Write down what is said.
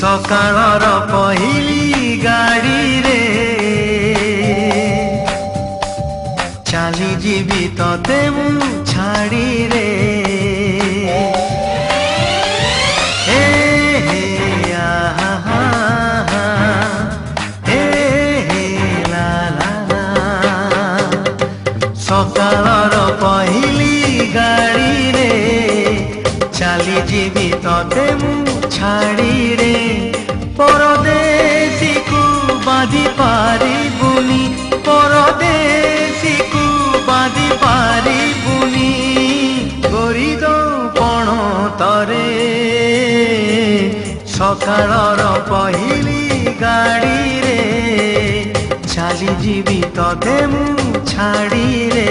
सकाळर पहिली गाड़ी रे चाली जीवी तते मु छाड़ी रे हे हे आहा हे हे ला ला ला सकाळर पहिली गाड़ी रे चाली जीवी तते मु छाड़ी रे परदेसी को बांधी पारी बुनी परदेसी को बांधी पारी बुनी गोरी दो पण तरे सकाळर पहिली गाड़ी रे चाली जीवी तते मु छाड़ी रे।